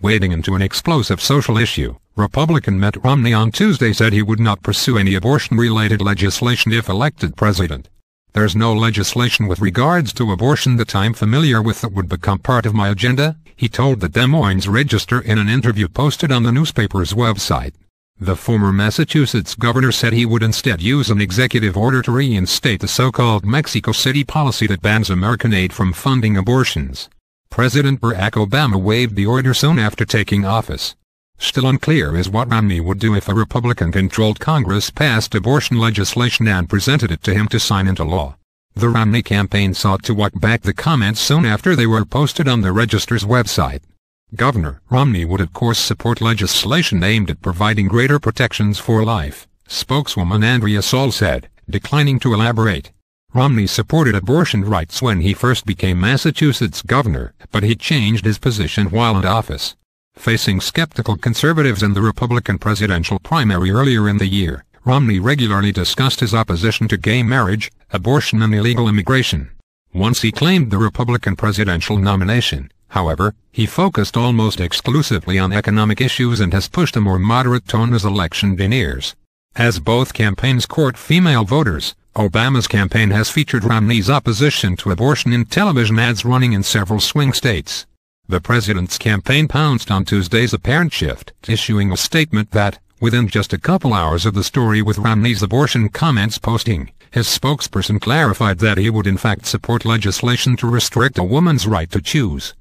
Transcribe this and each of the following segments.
wading into an explosive social issue. Republican Mitt Romney on Tuesday said he would not pursue any abortion-related legislation if elected president. "There's no legislation with regards to abortion that I'm familiar with that would become part of my agenda," he told the Des Moines Register in an interview posted on the newspaper's website. The former Massachusetts governor said he would instead use an executive order to reinstate the so-called Mexico City policy that bans American aid from funding abortions. President Barack Obama waived the order soon after taking office. Still unclear is what Romney would do if a Republican-controlled Congress passed abortion legislation and presented it to him to sign into law. The Romney campaign sought to walk back the comments soon after they were posted on the Register's website. Governor Romney would of course support legislation aimed at providing greater protections for life, spokeswoman Andrea Saul said, declining to elaborate. Romney supported abortion rights when he first became Massachusetts governor, but he changed his position while in office. Facing skeptical conservatives in the Republican presidential primary earlier in the year, Romney regularly discussed his opposition to gay marriage, abortion and illegal immigration. Once he claimed the Republican presidential nomination, however, he focused almost exclusively on economic issues and has pushed a more moderate tone as election nears. As both campaigns court female voters, Obama's campaign has featured Romney's opposition to abortion in television ads running in several swing states. The president's campaign pounced on Tuesday's apparent shift, issuing a statement that, within just a couple hours of the story with Romney's abortion comments posting, his spokesperson clarified that he would in fact support legislation to restrict a woman's right to choose.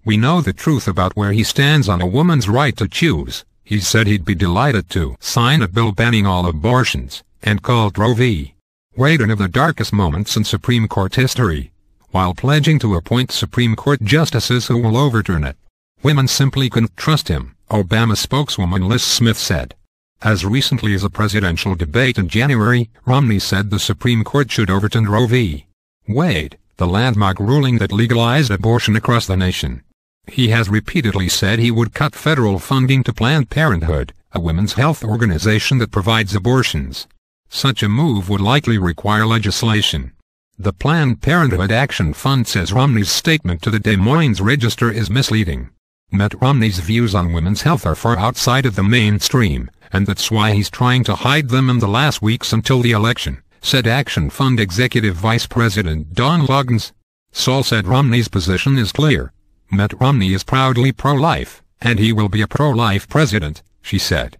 "We know the truth about where he stands on a woman's right to choose," he said he'd be delighted to sign a bill banning all abortions, and called Roe v. Wade one of the darkest moments in Supreme Court history, while pledging to appoint Supreme Court justices who will overturn it. "Women simply couldn't trust him," Obama spokeswoman Liz Smith said. As recently as a presidential debate in January, Romney said the Supreme Court should overturn Roe v. Wade, the landmark ruling that legalized abortion across the nation. He has repeatedly said he would cut federal funding to Planned Parenthood, a women's health organization that provides abortions. Such a move would likely require legislation. The Planned Parenthood Action Fund says Romney's statement to the Des Moines Register is misleading. Mitt Romney's views on women's health are far outside of the mainstream, and that's why he's trying to hide them in the last weeks until the election, said Action Fund Executive Vice President Don Loggins. Saul said Romney's position is clear. "Mitt Romney is proudly pro-life, and he will be a pro-life president," she said.